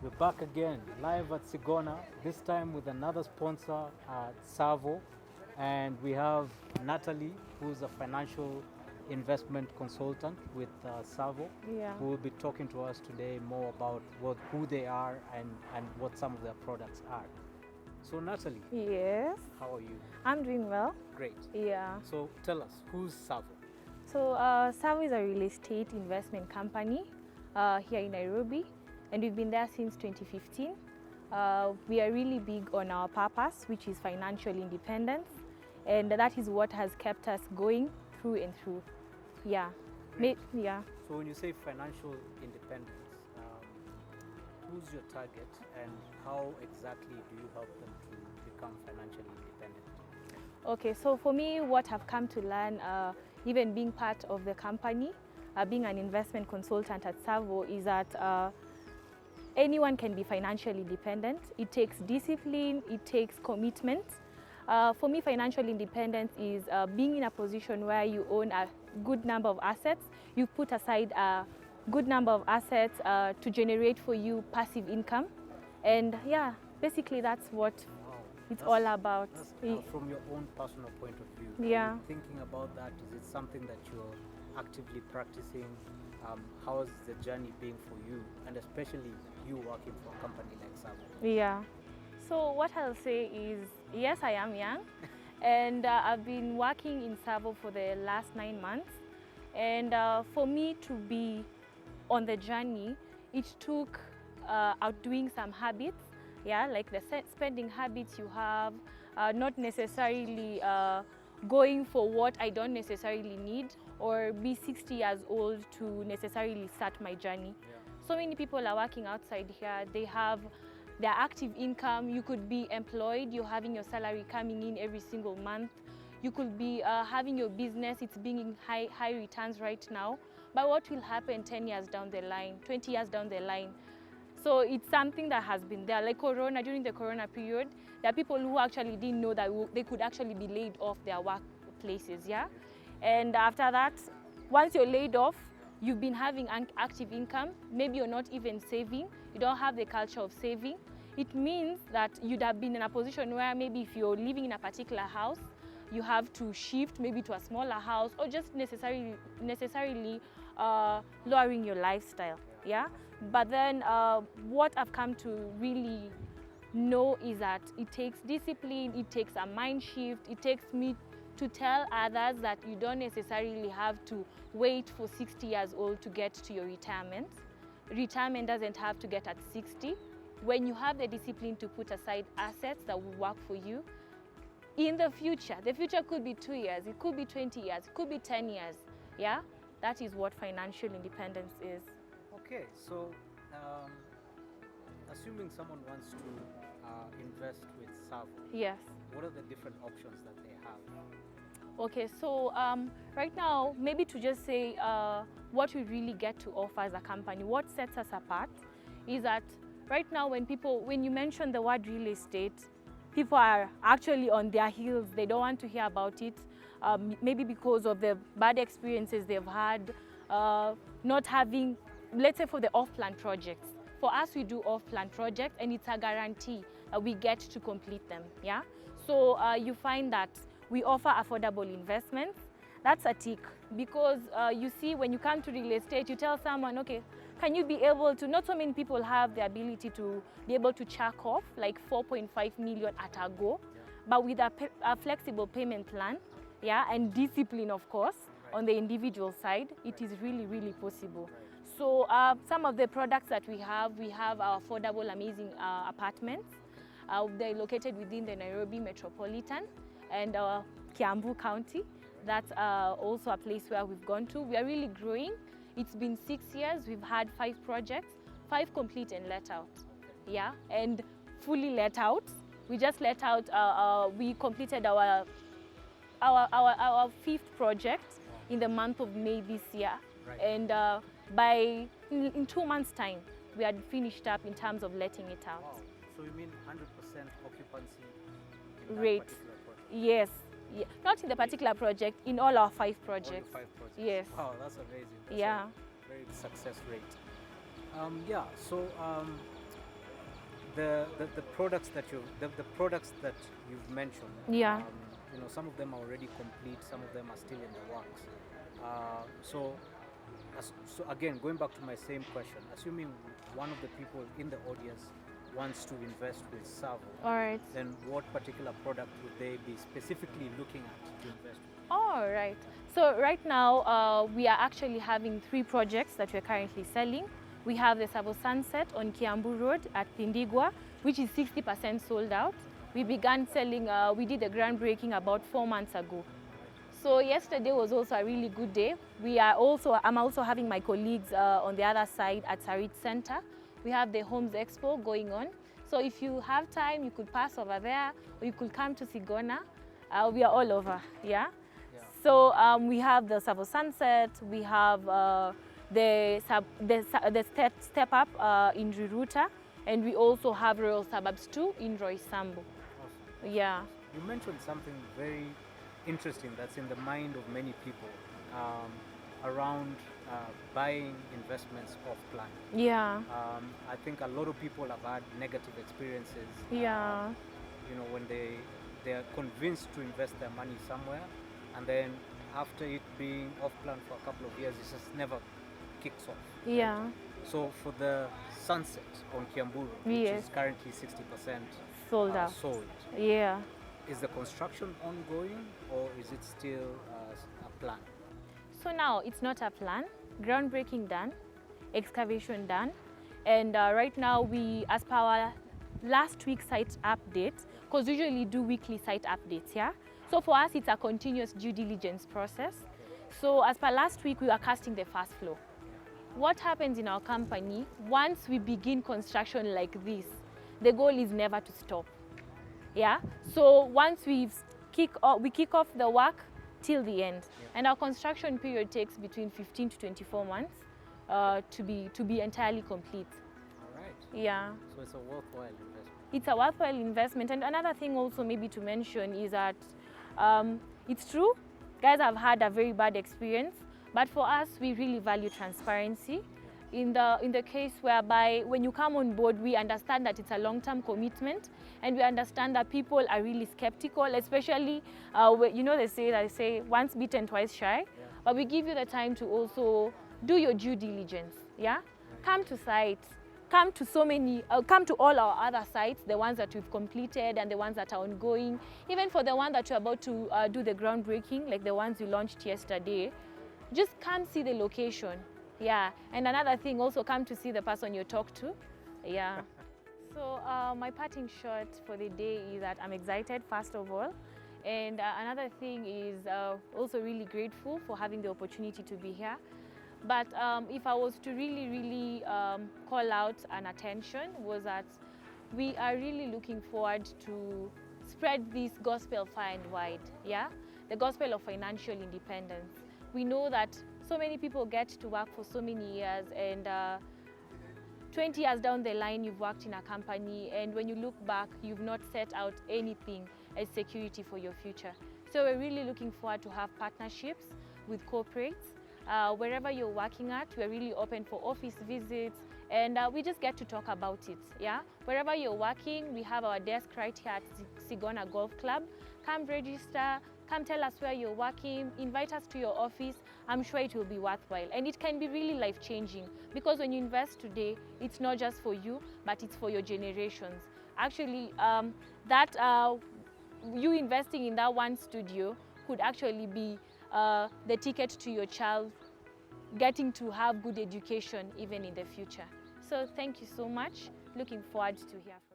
We're back again, live at Sigona, this time with another sponsor, TSAVO. And we have Natalie, who's a financial investment consultant with TSAVO, Yeah. who will be talking to us today more about who they are and what some of their products are. So Natalie, Yes. how are you? I'm doing well. Great. Yeah. So tell us, who's TSAVO? So TSAVO is a real estate investment company here in Nairobi, and we've been there since 2015. We are really big on our purpose, which is financial independence, and that is what has kept us going through and through. Yeah. Yeah. So when you say financial independence, who's your target and how exactly do you help them to become financially independent? Okay, so for me, what I've come to learn, even being part of the company, being an investment consultant at TSAVO, is that anyone can be financially independent. It takes discipline, it takes commitment. For me, financial independence is being in a position where you own a good number of assets. You put aside a good number of assets to generate for you passive income. And yeah, basically that's what it's all about. From your own personal point of view, Yeah. are you thinking about that? Is it something that you're actively practicing? How is the journey being for you, and especially you working for a company like TSAVO? Yeah. So what I'll say is, yes, I am young, and I've been working in TSAVO for the last 9 months. And for me to be on the journey, it took outdoing some habits, yeah, like the spending habits you have, not necessarily going for what I don't necessarily need, or be 60 years old to necessarily start my journey. Yeah. So many people are working outside here. They have their active income. You could be employed, you're having your salary coming in every single month. You could be having your business, it's bringing high returns right now. But what will happen 10 years down the line, 20 years down the line? So it's something that has been there. Like Corona, during the Corona period, there are people who actually didn't know that they could actually be laid off their workplaces, yeah? And after that, once you're laid off, you've been having active income, maybe you're not even saving, you don't have the culture of saving. It means that you'd have been in a position where maybe if you're living in a particular house, you have to shift maybe to a smaller house, or just necessarily lowering your lifestyle, yeah? But then what I've come to really know is that it takes discipline, it takes a mind shift, it takes me to tell others that you don't necessarily have to wait for 60 years old to get to your retirement. Retirement doesn't have to get at 60. When you have the discipline to put aside assets that will work for you, in the future could be 2 years, it could be 20 years, it could be 10 years, yeah? That is what financial independence is. Okay, so assuming someone wants to invest with TSAVO, Yes. what are the different options that they have? Okay, so right now, maybe to just say what we really get to offer as a company, what sets us apart is that right now when you mention the word real estate, people are actually on their heels. They don't want to hear about it, maybe because of the bad experiences they've had, not having, let's say for the off-plan projects. For us, we do off-plan projects, and it's a guarantee that we get to complete them, yeah? So you find that we offer affordable investments. That's a tick, because you see, when you come to real estate, you tell someone, okay, can you be able to, not so many people have the ability to be able to check off like 4.5 million at a go, but with a flexible payment plan, yeah, and discipline, of course, on the individual side, it is really, really possible. So some of the products that we have our affordable, amazing apartments. They're located within the Nairobi Metropolitan and Kiambu County. That's also a place where we've gone to. We are really growing. It's been 6 years. We've had 5 projects, 5 complete and let out, yeah, and fully let out. We just let out. We completed our 5th project in the month of May this year, and in 2 months' time, we had finished up in terms of letting it out. Wow. So you mean 100% occupancy in that Rate? particular project? Yes. Yeah. Not in the particular project, in all our 5 projects. All the 5 projects? Yes. Wow, that's amazing. That's Yeah. a very good success rate. Yeah, so the products that you've mentioned. Yeah. You know, some of them are already complete, some of them are still in the works. So again, going back to my same question, assuming one of the people in the audience wants to invest with TSAVO, All right. then what particular product would they be specifically looking at to invest with? All right. So right now we are actually having 3 projects that we're currently selling. We have the TSAVO Sunset on Kiambu Road at Pindigwa, which is 60% sold out. We began selling, we did the groundbreaking about 4 months ago. So yesterday was also a really good day. I'm also having my colleagues on the other side at Sarit Center. We have the Homes Expo going on. So if you have time, you could pass over there, or you could come to Sigona. We are all over, yeah? So we have the TSAVO Sunset, we have the Step Up in Riruta, and we also have Royal Suburbs 2 in Roysambu. Awesome. Yeah. You mentioned something very interesting that's in the mind of many people around buying investments off plan. Yeah. I think a lot of people have had negative experiences. Yeah. You know, when they are convinced to invest their money somewhere, and then after it being off plan for a couple of years, it just never kicks off. Yeah. So for the Sunset on Kiambu Road, which Yes. is currently 60% Sold out. sold, Yeah. is the construction ongoing, or is it still a plan? So now it's not a plan. Groundbreaking done, excavation done, and right now we, as per our last week's site update, because we usually do weekly site updates, yeah? So for us, it's a continuous due diligence process. So as per last week, we were casting the first floor. What happens in our company, once we begin construction like this, the goal is never to stop. Yeah. So once we kick off the work till the end, and our construction period takes between 15 to 24 months to be entirely complete. All right. Yeah. So it's a worthwhile investment. It's a worthwhile investment. And another thing also maybe to mention is that it's true, guys have had a very bad experience, but for us, we really value transparency. In the case whereby when you come on board, we understand that it's a long-term commitment, and we understand that people are really skeptical, especially, you know, they say once bitten, twice shy, but we give you the time to also do your due diligence, yeah? Come to sites, come to all our other sites, the ones that we've completed and the ones that are ongoing, even for the one that you're about to do the groundbreaking, like the ones we launched yesterday. Just come see the location. Yeah, and another thing, also come to see the person you talk to. Yeah. So my parting shot for the day is that I'm excited, first of all. And another thing is also really grateful for having the opportunity to be here. But if I was to really call out an attention, was that we are really looking forward to spread this gospel far and wide, yeah? The gospel of financial independence. We know that so many people get to work for so many years, and 20 years down the line, you've worked in a company, and when you look back, you've not set out anything as security for your future. So we're really looking forward to have partnerships with corporates. Wherever you're working at, we're really open for office visits, and we just get to talk about it, yeah? Wherever you're working, we have our desk right here at Sigona Golf Club. Come register, come tell us where you're working, invite us to your office. I'm sure it will be worthwhile, and it can be really life-changing, because when you invest today, it's not just for you, but it's for your generations. Actually, you investing in that one studio could actually be the ticket to your child getting to have good education even in the future. So thank you so much. Looking forward to hear from you.